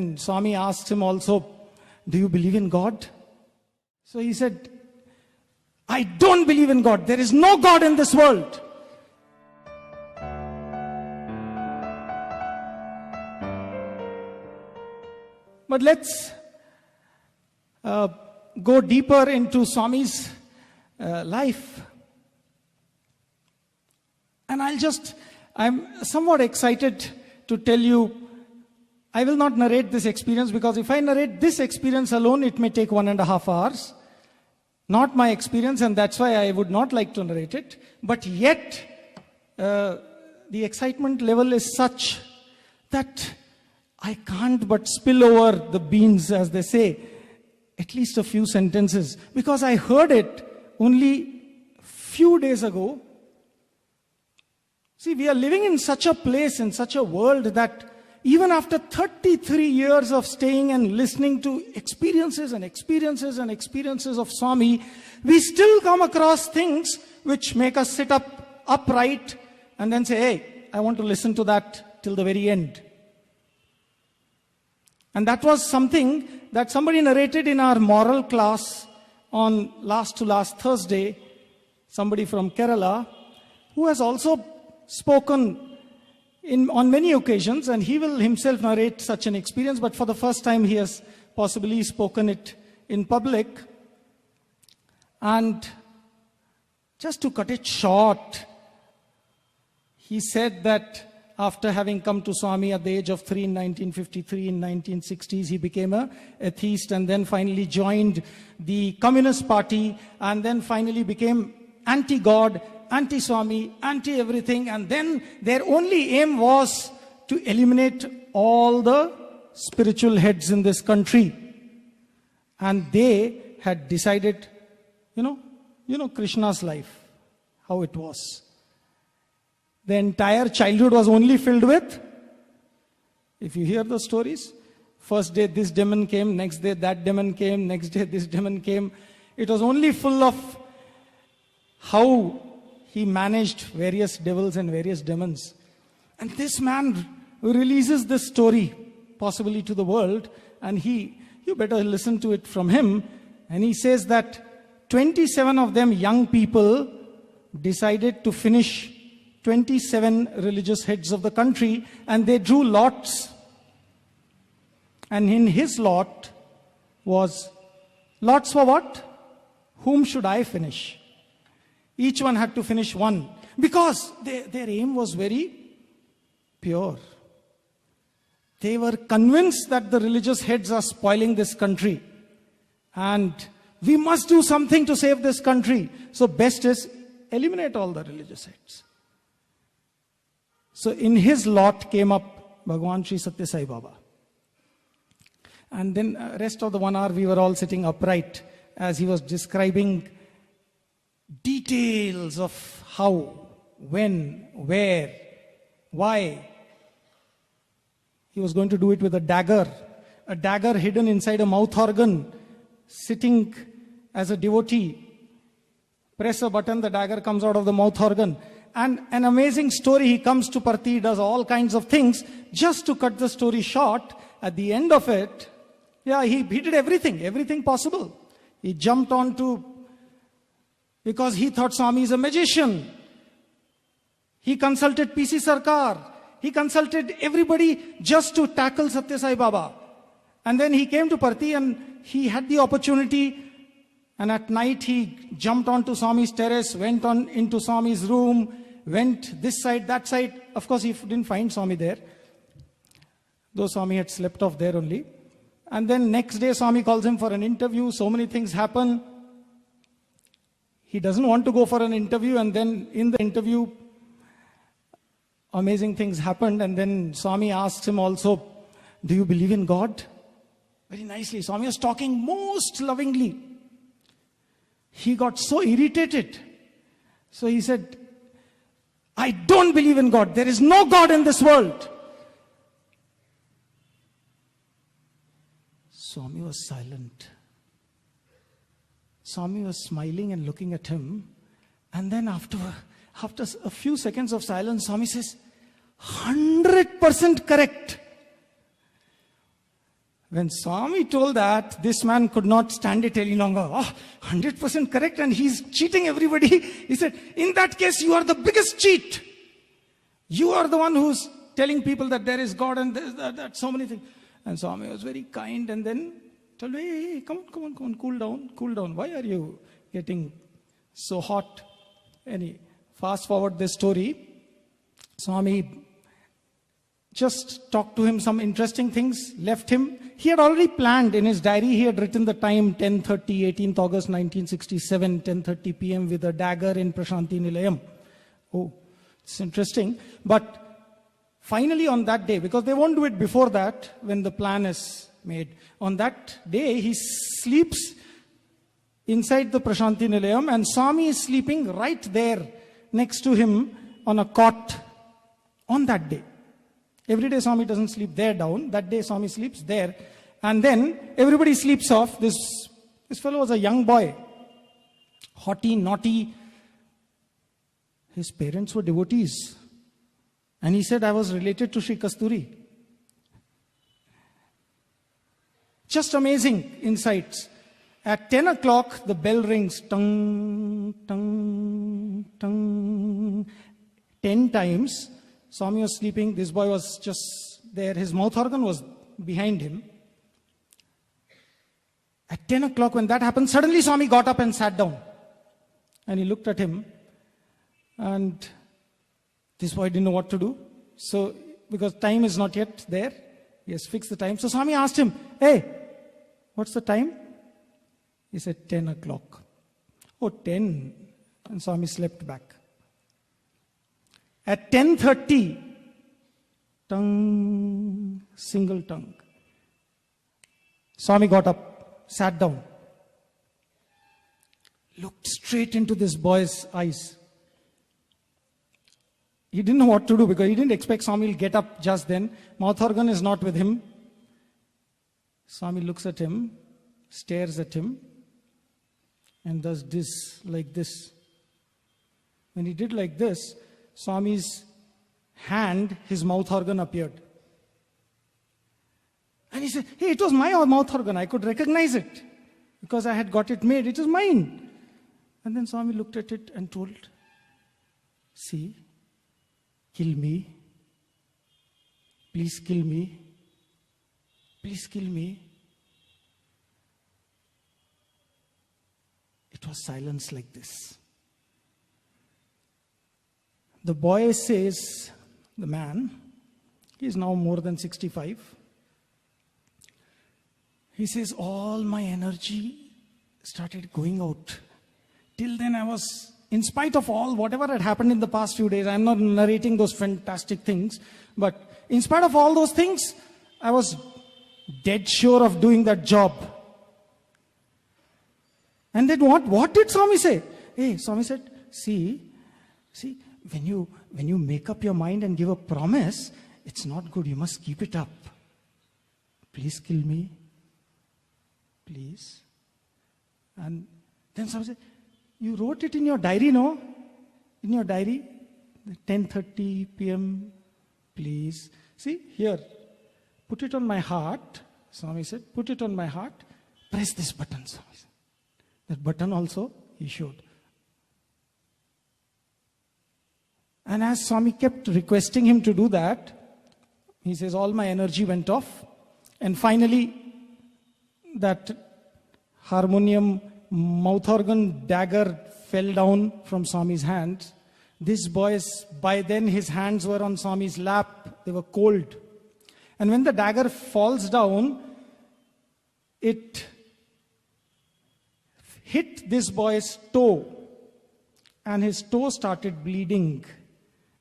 And Swami asked him also, do you believe in God? So he said, I don't believe in God. There is no God in this world. But let's go deeper into Swami's life. And I'm somewhat excited to tell you, I will not narrate this experience, because if I narrate this experience alone, it may take 1.5 hours. Not my experience, and that's why I would not like to narrate it. But yet, the excitement level is such that I can't but spill over the beans, as they say, at least a few sentences. Because I heard it only few days ago. See, we are living in such a place, in such a world, that even after 33 years of staying and listening to experiences and experiences and experiences of Swami, we still come across things which make us sit upright and then say, hey, I want to listen to that till the very end. And that was something that somebody narrated in our moral class on last Thursday, somebody from Kerala, who has also spoken on many occasions, and he will himself narrate such an experience, but for the first time he has possibly spoken it in public. And just to cut it short, he said that after having come to Swami at the age of 3 in 1953, in 1960s, he became an atheist, and then finally joined the Communist Party, and then finally became anti-God, anti-Swami, anti-everything, and then their only aim was to eliminate all the spiritual heads in this country. And they had decided, you know Krishna's life, how it was. The entire childhood was only filled with, if you hear the stories, first day this demon came, next day that demon came, next day this demon came. It was only full of how he managed various devils and various demons. And this man releases this story, possibly to the world, and you better listen to it from him. And he says that 27 of them young people decided to finish 27 religious heads of the country, and they drew lots. And in his lot was, lots for what? Whom should I finish? Each one had to finish one, because their aim was very pure. They were convinced that the religious heads are spoiling this country, and we must do something to save this country. So best is eliminate all the religious heads. So in his lot came up Bhagwan Sri Sathya Sai Baba. And then rest of the 1 hour we were all sitting upright as he was describing details of how, when, where, why. He was going to do it with a dagger hidden inside a mouth organ, sitting as a devotee. Press a button, the dagger comes out of the mouth organ. And an amazing story, he comes to Parthi, does all kinds of things. Just to cut the story short, at the end of it, he did everything possible. He jumped onto, because he thought Swami is a magician. He consulted PC Sarkar. He consulted everybody just to tackle Sathya Sai Baba. And then he came to Parthi, and he had the opportunity. And at night he jumped onto Swami's terrace, went on into Swami's room, went this side, that side. Of course, he didn't find Swami there, though Swami had slept off there only. And then next day Swami calls him for an interview. So many things happen. He doesn't want to go for an interview, and then in the interview, amazing things happened. And then Swami asks him also, do you believe in God? Very nicely. Swami was talking most lovingly. He got so irritated. So he said, I don't believe in God. There is no God in this world. Swami was silent. Swami was smiling and looking at him. And then after a few seconds of silence, Swami says, 100% correct. When Swami told that, this man could not stand it any longer. 100% correct, and he's cheating everybody. He said, in that case, you are the biggest cheat. You are the one who's telling people that there is God and that so many things. And Swami was very kind, and then told me, hey, come on, cool down. Why are you getting so hot? Fast forward this story. Swami just talked to him some interesting things, left him. He had already planned in his diary, he had written the time 10:30, 18th August 1967, 10:30 p.m. with a dagger in Prashanti Nilayam. Oh, it's interesting. But finally on that day, because they won't do it before that when the plan is made, on that day he sleeps inside the Prashanti Nilayam, and Swami is sleeping right there next to him on a cot on that day. Every day Swami doesn't sleep there down. That day Swami sleeps there. And then everybody sleeps off. This fellow was a young boy. Haughty, naughty. His parents were devotees. And he said, I was related to Sri Kasturi. Just amazing insights. At 10 o'clock, the bell rings. Tung, tung, tung. 10 times. Swami was sleeping. This boy was just there. His mouth organ was behind him. At 10 o'clock, when that happened, suddenly Swami got up and sat down. And he looked at him. And this boy didn't know what to do. So, because time is not yet there, he has fixed the time. So Swami asked him, hey, what's the time? He said, 10 o'clock. Oh, 10. And Swami slept back. At 10:30, tongue, single tongue. Swami got up, sat down, looked straight into this boy's eyes. He didn't know what to do because he didn't expect Swami will get up just then. Mouth organ is not with him. Swami looks at him, stares at him, and does this, like this. When he did like this, Swami's hand, his mouth organ appeared. And he said, hey, it was my mouth organ. I could recognize it because I had got it made. It was mine. And then Swami looked at it and told, see, kill me. Please kill me. Please kill me. It was silence like this. The boy says, the man, he is now more than 65. He says, all my energy started going out. Till then I was, in spite of all, whatever had happened in the past few days, I'm not narrating those fantastic things, but in spite of all those things, I was dead sure of doing that job. And then what did Swami say? Hey, Swami said, see, when you make up your mind and give a promise, it's not good. You must keep it up. Please kill me. Please. And then Swami said, you wrote it in your diary, no? In your diary, 10:30 p.m. Please. See, here. Put it on my heart. Swami said, put it on my heart. Press this button, Swami said. That button also he showed. And as Swami kept requesting him to do that, he says, all my energy went off. And finally, that harmonium mouth organ dagger fell down from Swami's hands. This boy's, by then his hands were on Swami's lap. They were cold. And when the dagger falls down, it hit this boy's toe. And his toe started bleeding.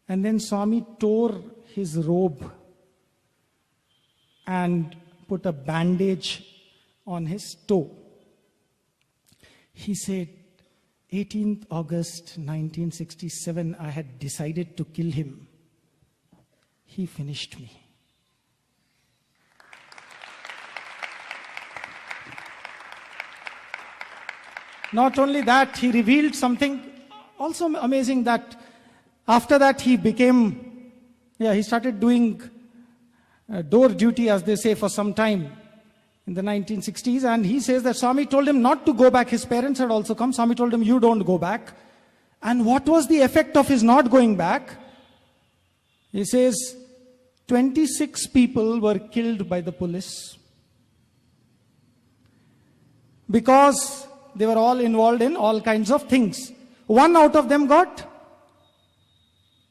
And then Swami tore his robe and put a bandage on his toe. He said, 18th August 1967, I had decided to kill him. He finished me. Not only that, he revealed something also amazing, that after that he started doing door duty, as they say, for some time. in the 1960s, and he says that Swami told him not to go back. His parents had also come. Swami told him, you don't go back. And what was the effect of his not going back? He says, 26 people were killed by the police because they were all involved in all kinds of things. One out of them got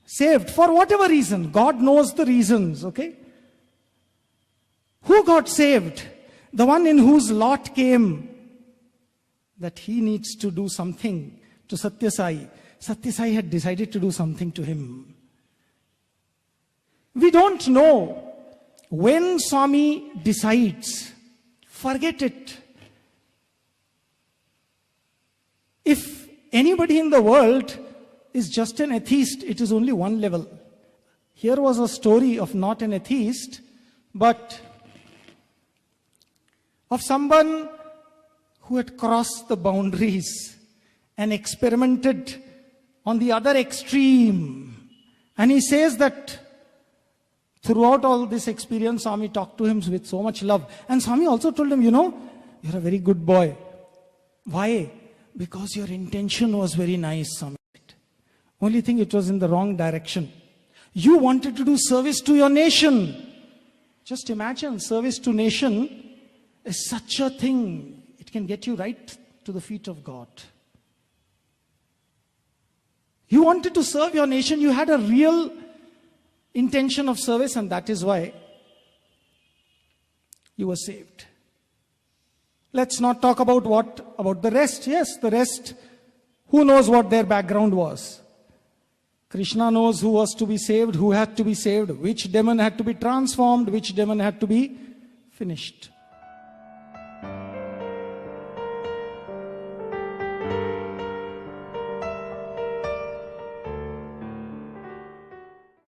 saved for whatever reason. God knows the reasons, okay? Who got saved? The one in whose lot came that he needs to do something to Sathya Sai. Sathya Sai had decided to do something to him. We don't know when Swami decides. Forget it. If anybody in the world is just an atheist, it is only one level. Here was a story of not an atheist, but of someone who had crossed the boundaries and experimented on the other extreme. And he says that throughout all this experience, Swami talked to him with so much love. And Swami also told him, you're a very good boy. Why? Because your intention was very nice, Swami said. Only thing, it was in the wrong direction. You wanted to do service to your nation. Just imagine, service to nation is such a thing. It can get you right to the feet of God. You wanted to serve your nation. You had a real intention of service, and that is why you were saved. Let's not talk about the rest. Yes, the rest, who knows what their background was. Krishna knows who was to be saved, who had to be saved, which demon had to be transformed, which demon had to be finished.